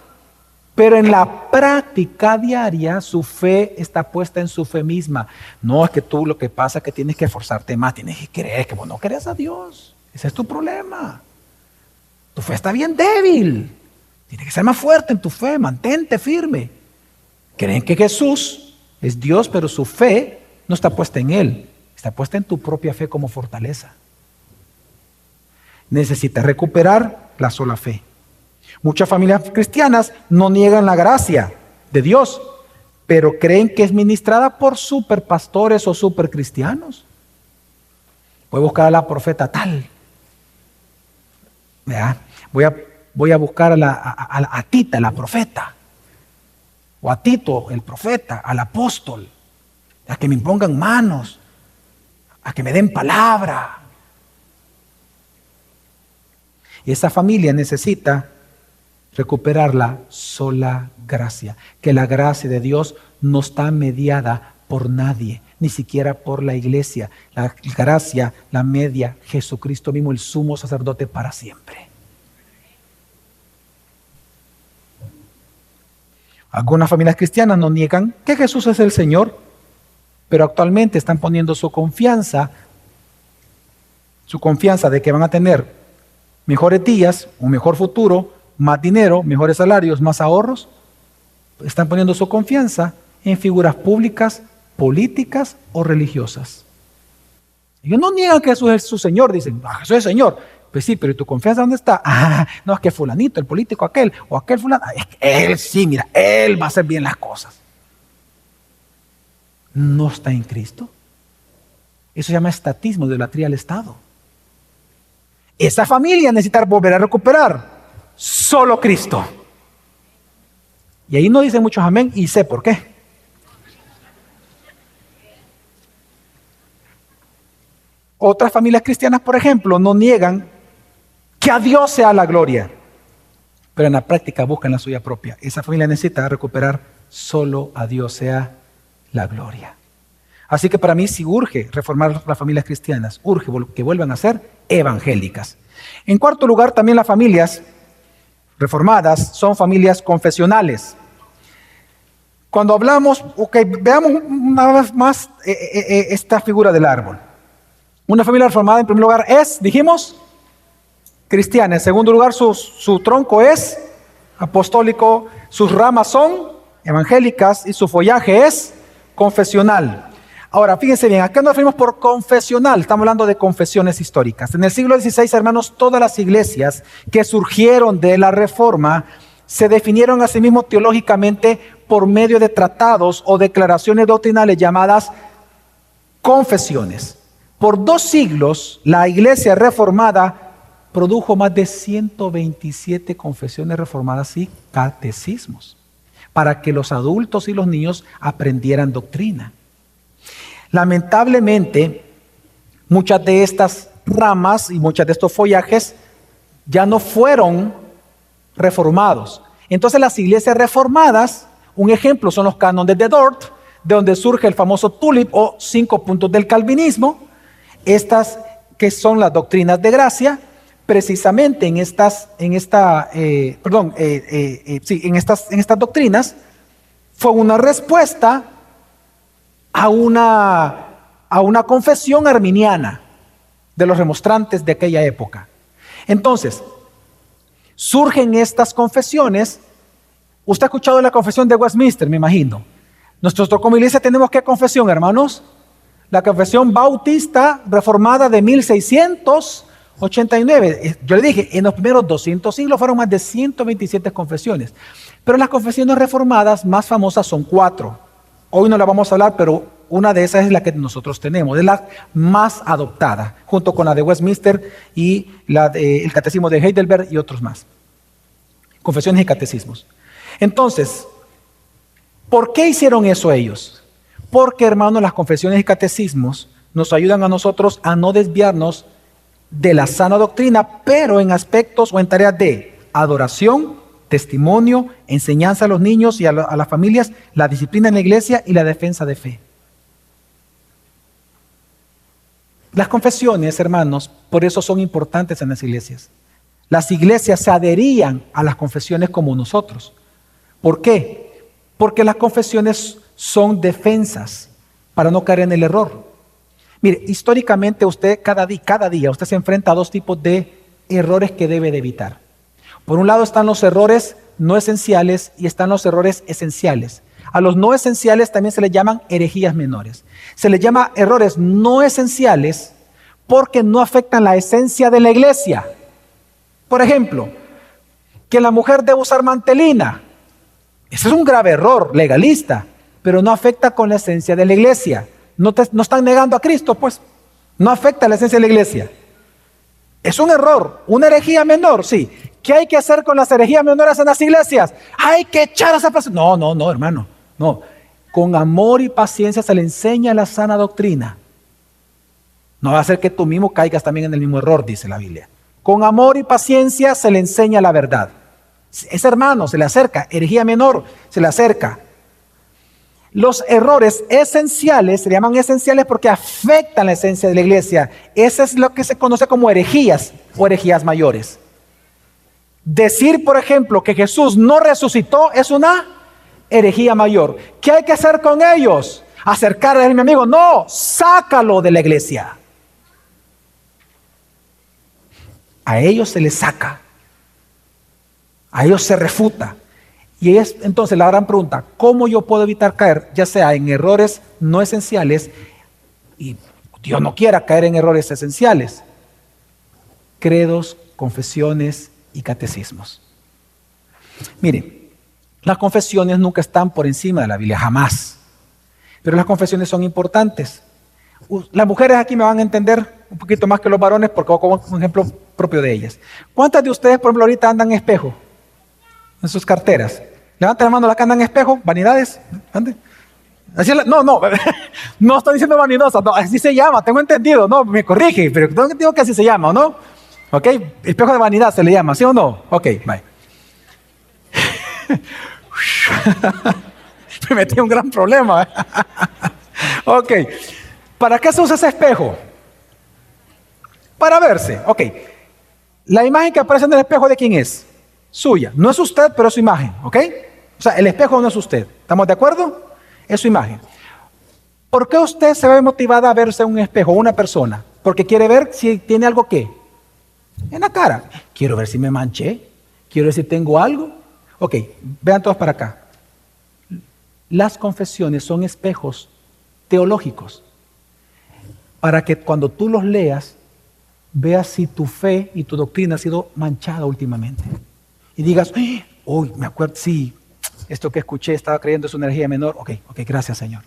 pero en la práctica diaria su fe está puesta en su fe misma. No, es que tú lo que pasa es que tienes que esforzarte más, tienes que creer, que vos no crees a Dios. Ese es tu problema. Tu fe está bien débil. Tienes que ser más fuerte en tu fe, mantente firme. Creen que Jesús es Dios, pero su fe no está puesta en Él. Está puesta en tu propia fe como fortaleza. Necesitas recuperar la sola fe. Muchas familias cristianas no niegan la gracia de Dios, pero creen que es ministrada por superpastores o supercristianos. Voy a buscar a la profeta tal. ¿Verdad? Voy a buscar a Tita, la profeta. O a Tito, el profeta, al apóstol. A que me impongan manos. A que me den palabra. Y esa familia necesita recuperar la sola gracia. Que la gracia de Dios no está mediada por nadie, ni siquiera por la iglesia. La gracia la media Jesucristo mismo, el sumo sacerdote para siempre. Algunas familias cristianas no niegan que Jesús es el Señor, pero actualmente están poniendo su confianza de que van a tener mejores días, un mejor futuro, más dinero, mejores salarios, más ahorros. Están poniendo su confianza en figuras públicas, políticas o religiosas. Ellos no niegan que Jesús es su Señor, dicen, Jesús es Señor. Pues sí, pero ¿y tu confianza dónde está? No, es que fulanito, el político aquel, o aquel fulano, es que él sí, mira, él va a hacer bien las cosas. No está en Cristo. Eso se llama estatismo, idolatría al Estado. Esa familia necesita volver a recuperar solo Cristo. Y ahí no dicen muchos amén, y sé por qué. Otras familias cristianas, por ejemplo, no niegan que a Dios sea la gloria, pero en la práctica buscan la suya propia. Esa familia necesita recuperar solo a Dios sea la gloria. Así que para mí sí urge reformar las familias cristianas, urge que vuelvan a ser evangélicas. En cuarto lugar, también las familias reformadas son familias confesionales. Cuando hablamos, veamos una vez más esta figura del árbol. Una familia reformada en primer lugar es, dijimos, cristiana. En segundo lugar, su tronco es apostólico, sus ramas son evangélicas y su follaje es confesional. Ahora, fíjense bien, acá nos referimos por confesional, estamos hablando de confesiones históricas. En el siglo XVI, hermanos, todas las iglesias que surgieron de la Reforma se definieron a sí mismos teológicamente por medio de tratados o declaraciones doctrinales llamadas confesiones. Por 2 siglos, la iglesia reformada produjo más de 127 confesiones reformadas y catecismos para que los adultos y los niños aprendieran doctrina. Lamentablemente, muchas de estas ramas y muchos de estos follajes ya no fueron reformados. Entonces las iglesias reformadas, un ejemplo son los cánones de Dort, de donde surge el famoso tulip o 5 puntos del calvinismo. Estas que son las doctrinas de gracia, precisamente en estas doctrinas fue una respuesta a una confesión arminiana de los remonstrantes de aquella época. Entonces, surgen estas confesiones. Usted ha escuchado la confesión de Westminster, me imagino. Nosotros como iglesia tenemos ¿qué confesión, hermanos? La confesión bautista reformada de 1689. Yo le dije, en los primeros 200 siglos fueron más de 127 confesiones. Pero las confesiones reformadas más famosas son 4. Hoy no la vamos a hablar, pero una de esas es la que nosotros tenemos. Es la más adoptada, junto con la de Westminster y el catecismo de Heidelberg y otros más. Confesiones y catecismos. Entonces, ¿por qué hicieron eso ellos? Porque, hermanos, las confesiones y catecismos nos ayudan a nosotros a no desviarnos de la sana doctrina, pero en aspectos o en tareas de adoración, testimonio, enseñanza a los niños y a las familias, la disciplina en la iglesia y la defensa de fe. Las confesiones, hermanos, por eso son importantes en las iglesias. Las iglesias se adherían a las confesiones como nosotros. ¿Por qué? Porque las confesiones son defensas para no caer en el error. Mire, históricamente usted cada día usted se enfrenta a 2 tipos de errores que debe de evitar. Por un lado están los errores no esenciales y están los errores esenciales. A los no esenciales también se les llaman herejías menores. Se les llama errores no esenciales porque no afectan la esencia de la iglesia. Por ejemplo, que la mujer debe usar mantelina. Ese es un grave error legalista, pero no afecta con la esencia de la iglesia. No están negando a Cristo, pues. No afecta la esencia de la iglesia. Es un error, una herejía menor, sí. ¿Qué hay que hacer con las herejías menores en las iglesias? Hay que echar a esa persona. No, hermano. No. Con amor y paciencia se le enseña la sana doctrina. No va a hacer que tú mismo caigas también en el mismo error, dice la Biblia. Con amor y paciencia se le enseña la verdad. Ese hermano se le acerca, herejía menor, se le acerca. Los errores esenciales se llaman esenciales porque afectan la esencia de la iglesia. Eso es lo que se conoce como herejías o herejías mayores. Decir, por ejemplo, que Jesús no resucitó es una herejía mayor. ¿Qué hay que hacer con ellos? Acercarle a mi amigo. No, sácalo de la iglesia. A ellos se les saca. A ellos se refuta. Y es entonces la gran pregunta, ¿cómo yo puedo evitar caer, ya sea en errores no esenciales, y Dios no quiera caer en errores esenciales? Credos, confesiones y catecismos. Miren, las confesiones nunca están por encima de la Biblia, jamás. Pero las confesiones son importantes. Las mujeres aquí me van a entender un poquito más que los varones porque voy a un ejemplo propio de ellas. ¿Cuántas de ustedes, por ejemplo, ahorita andan en espejo? En sus carteras. Levanten la mano la que andan en espejo, vanidades. ¿Ande? No estoy diciendo vanidosa, no, así se llama, tengo entendido, no, me corrige, pero digo que así se llama, ¿no? ¿Ok? Espejo de vanidad se le llama, ¿sí o no? Ok, bye. Me metí en un gran problema. Ok, ¿para qué se usa ese espejo? Para verse, ok. La imagen que aparece en el espejo, ¿de quién es? Suya, no es usted, pero es su imagen, ¿ok? O sea, el espejo no es usted, ¿estamos de acuerdo? Es su imagen. ¿Por qué usted se ve motivada a verse en un espejo, una persona? Porque quiere ver si tiene algo ¿qué? En la cara. Quiero ver si me manché, quiero ver si tengo algo. Ok, vean todos para acá. Las confesiones son espejos teológicos para que cuando tú los leas, veas si tu fe y tu doctrina ha sido manchada últimamente. Y digas, uy, me acuerdo, sí, esto que escuché estaba creyendo es una energía menor. Ok, gracias Señor.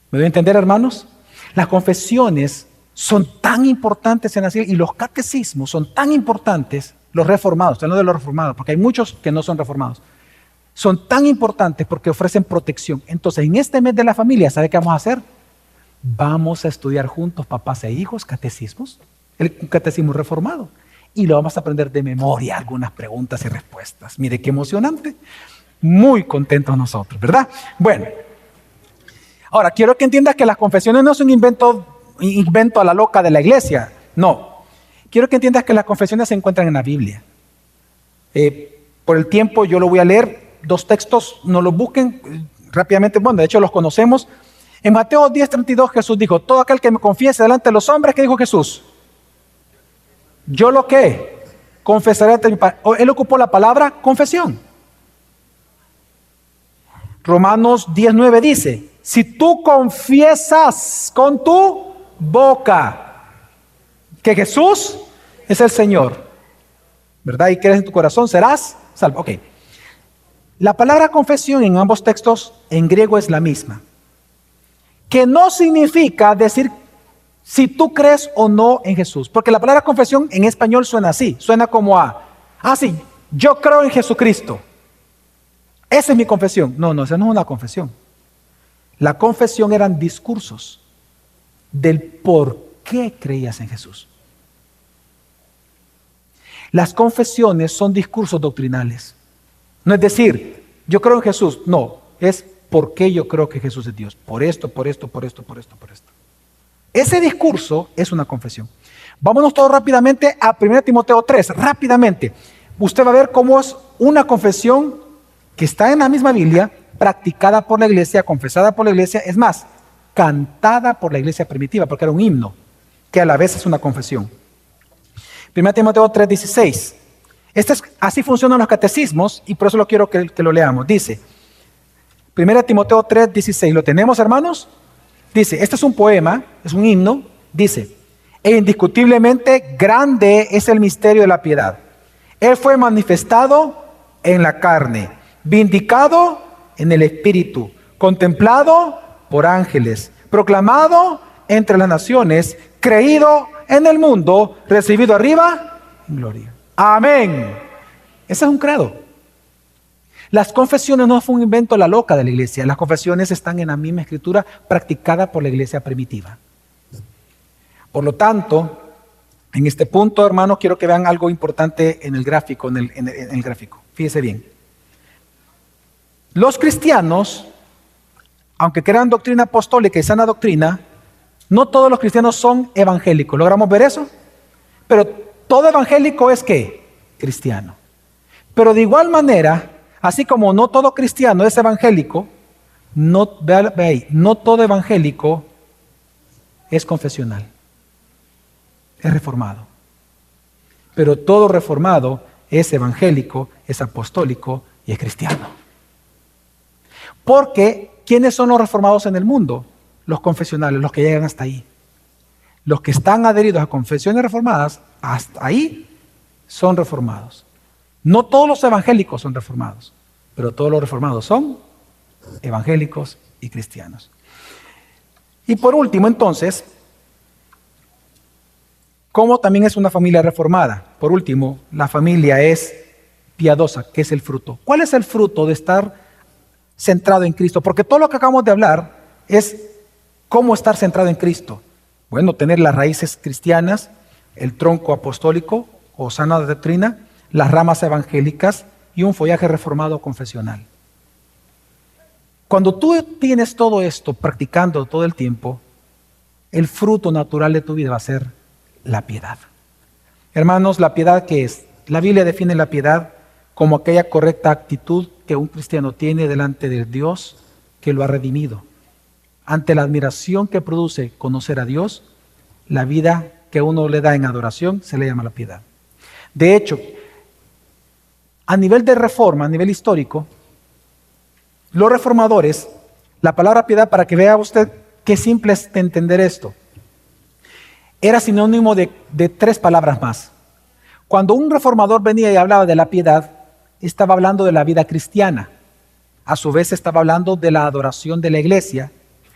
¿Me doy a entender, hermanos? Las confesiones son tan importantes en la iglesia y los catecismos son tan importantes, los reformados, estoy hablando de los reformados, porque hay muchos que no son reformados. Son tan importantes porque ofrecen protección. Entonces, en este mes de la familia, ¿sabe qué vamos a hacer? Vamos a estudiar juntos, papás e hijos, catecismos, el catecismo reformado. Y lo vamos a aprender de memoria, algunas preguntas y respuestas. Mire qué emocionante. Muy contentos nosotros, ¿verdad? Bueno, ahora quiero que entiendas que las confesiones no son invento a la loca de la iglesia. No. Quiero que entiendas que las confesiones se encuentran en la Biblia. Por el tiempo yo lo voy a leer. 2 textos, no los busquen rápidamente. Bueno, de hecho los conocemos. En Mateo 10:32 Jesús dijo, todo aquel que me confiese delante de los hombres, ¿qué dijo Jesús? Yo lo que confesaré ante mi Padre. Él ocupó la palabra confesión. Romanos 10:9 dice, si tú confiesas con tu boca que Jesús es el Señor, ¿verdad? Y crees en tu corazón, serás salvo. Ok. La palabra confesión en ambos textos en griego es la misma, que no significa decir si tú crees o no en Jesús, porque la palabra confesión en español suena así, suena como sí, yo creo en Jesucristo. Esa es mi confesión. No, esa no es una confesión. La confesión eran discursos del por qué creías en Jesús. Las confesiones son discursos doctrinales. No es decir, yo creo en Jesús. No, es por qué yo creo que Jesús es Dios. Por esto, por esto, por esto, por esto, por esto. Ese discurso es una confesión. Vámonos todos rápidamente a 1 Timoteo 3, rápidamente. Usted va a ver cómo es una confesión que está en la misma Biblia, practicada por la iglesia, confesada por la iglesia, es más, cantada por la iglesia primitiva, porque era un himno, que a la vez es una confesión. 1 Timoteo 3:16. Así funcionan los catecismos, y por eso lo quiero que lo leamos. Dice, 1 Timoteo 3:16, ¿lo tenemos, hermanos? Dice, este es un poema, es un himno, dice, e indiscutiblemente grande es el misterio de la piedad. Él fue manifestado en la carne, vindicado en el Espíritu, contemplado por ángeles, proclamado entre las naciones, creído en el mundo, recibido arriba en gloria. Amén. Ese es un credo. Las confesiones no fue un invento a la loca de la iglesia. Las confesiones están en la misma escritura practicada por la iglesia primitiva. Por lo tanto, en este punto, hermanos, quiero que vean algo importante en el gráfico. En el gráfico. Fíjese bien. Los cristianos, aunque crean doctrina apostólica y sana doctrina, no todos los cristianos son evangélicos. ¿Logramos ver eso? Pero todo evangélico es ¿qué? Cristiano. Pero de igual manera, así como no todo cristiano es evangélico, ve ahí, no todo evangélico es confesional, es reformado. Pero todo reformado es evangélico, es apostólico y es cristiano. Porque, ¿quiénes son los reformados en el mundo? Los confesionales, los que llegan hasta ahí. Los que están adheridos a confesiones reformadas, hasta ahí son reformados. No todos los evangélicos son reformados, pero todos los reformados son evangélicos y cristianos. Y por último, entonces, ¿cómo también es una familia reformada? Por último, la familia es piadosa, que es el fruto. ¿Cuál es el fruto de estar centrado en Cristo? Porque todo lo que acabamos de hablar es cómo estar centrado en Cristo. Bueno, tener las raíces cristianas, el tronco apostólico o sana doctrina, las ramas evangélicas y un follaje reformado confesional. Cuando tú tienes todo esto practicando todo el tiempo, el fruto natural de tu vida va a ser la piedad. Hermanos, ¿la piedad qué es? La Biblia define la piedad como aquella correcta actitud que un cristiano tiene delante del Dios que lo ha redimido. Ante la admiración que produce conocer a Dios, la vida que uno le da en adoración se le llama la piedad. De hecho, a nivel de reforma, a nivel histórico, los reformadores, la palabra piedad, para que vea usted qué simple es de entender esto, era sinónimo de 3 palabras más. Cuando un reformador venía y hablaba de la piedad, estaba hablando de la vida cristiana. A su vez estaba hablando de la adoración de la iglesia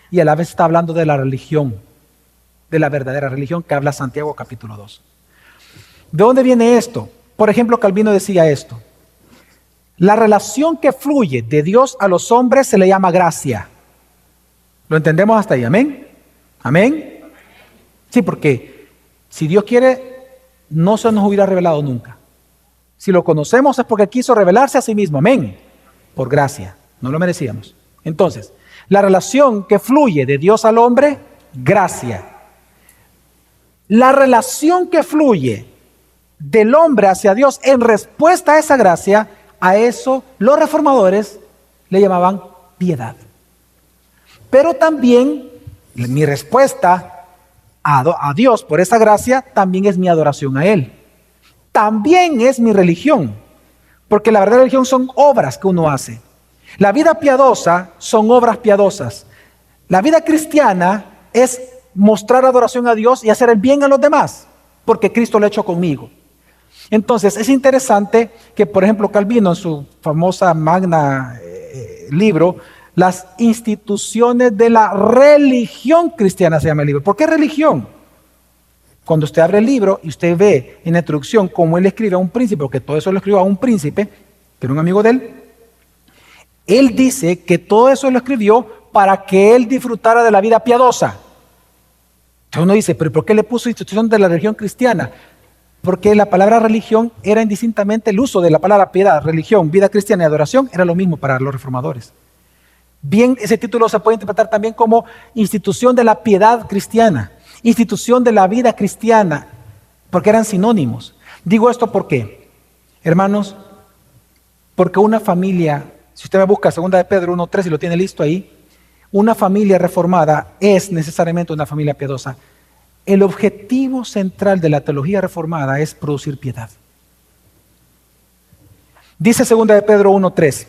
y a la vez está hablando de la religión, de la verdadera religión que habla Santiago capítulo 2. ¿De dónde viene esto? Por ejemplo, Calvino decía esto: la relación que fluye de Dios a los hombres se le llama gracia. ¿Lo entendemos hasta ahí? ¿Amén? ¿Amén? Sí, porque si Dios quiere, no se nos hubiera revelado nunca. Si lo conocemos es porque quiso revelarse a sí mismo. Amén. Por gracia. No lo merecíamos. Entonces, la relación que fluye de Dios al hombre, gracia. La relación que fluye del hombre hacia Dios en respuesta a esa gracia, a eso los reformadores le llamaban piedad. Pero también mi respuesta a Dios por esa gracia también es mi adoración a Él. También es mi religión, porque la verdadera religión son obras que uno hace. La vida piadosa son obras piadosas. La vida cristiana es mostrar adoración a Dios y hacer el bien a los demás, porque Cristo lo ha hecho conmigo. Entonces es interesante que, por ejemplo, Calvino en su famosa magna libro, Las instituciones de la religión cristiana se llama el libro. ¿Por qué religión? Cuando usted abre el libro y usted ve en la introducción cómo él escribe a un príncipe, porque todo eso lo escribió a un príncipe, que era un amigo de él, él dice que todo eso lo escribió para que él disfrutara de la vida piadosa. Entonces uno dice, ¿pero por qué le puso institución de la religión cristiana? Porque la palabra religión era indistintamente el uso de la palabra piedad, religión, vida cristiana y adoración, era lo mismo para los reformadores. Bien, ese título se puede interpretar también como institución de la piedad cristiana, institución de la vida cristiana, porque eran sinónimos. Digo esto porque, hermanos, porque una familia, si usted me busca 2 de Pedro 1:3 y lo tiene listo ahí, una familia reformada es necesariamente una familia piadosa. El objetivo central de la teología reformada es producir piedad. Dice 2 de Pedro 1:3,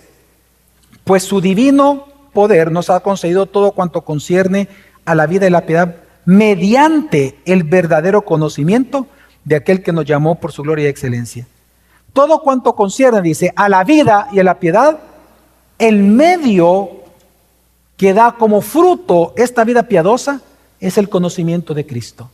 pues su divino poder nos ha concedido todo cuanto concierne a la vida y la piedad mediante el verdadero conocimiento de aquel que nos llamó por su gloria y excelencia. Todo cuanto concierne, dice, a la vida y a la piedad, el medio que da como fruto esta vida piadosa es el conocimiento de Cristo.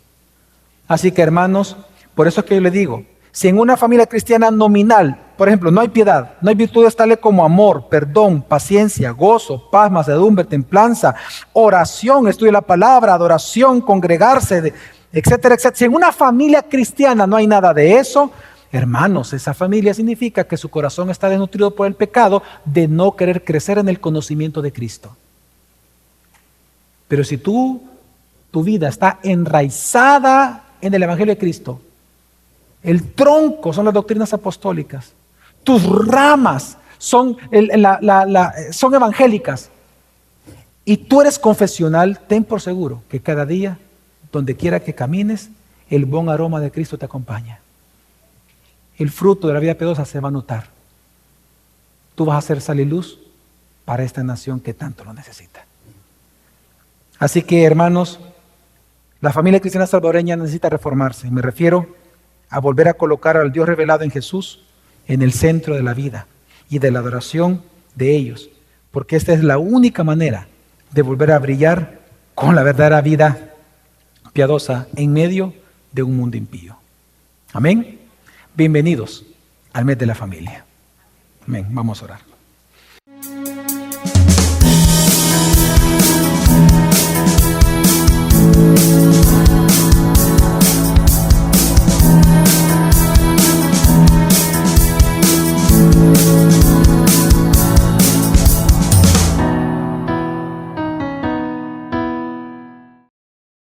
Así que, hermanos, por eso es que yo le digo, si en una familia cristiana nominal, por ejemplo, no hay piedad, no hay virtudes tales como amor, perdón, paciencia, gozo, paz, mansedumbre, templanza, oración, estudio de la palabra, adoración, congregarse, etcétera, etcétera. Si en una familia cristiana no hay nada de eso, hermanos, esa familia significa que su corazón está desnutrido por el pecado de no querer crecer en el conocimiento de Cristo. Pero si tu vida está enraizada en el Evangelio de Cristo, el tronco son las doctrinas apostólicas, tus ramas son evangélicas, y tú eres confesional, ten por seguro que cada día, donde quiera que camines, el buen aroma de Cristo te acompaña. El fruto de la vida piadosa se va a notar. Tú vas a ser sal y luz para esta nación que tanto lo necesita. Así que, hermanos, la familia cristiana salvadoreña necesita reformarse. Me refiero a volver a colocar al Dios revelado en Jesús en el centro de la vida y de la adoración de ellos, porque esta es la única manera de volver a brillar con la verdadera vida piadosa en medio de un mundo impío. Amén. Bienvenidos al mes de la familia. Amén. Vamos a orar.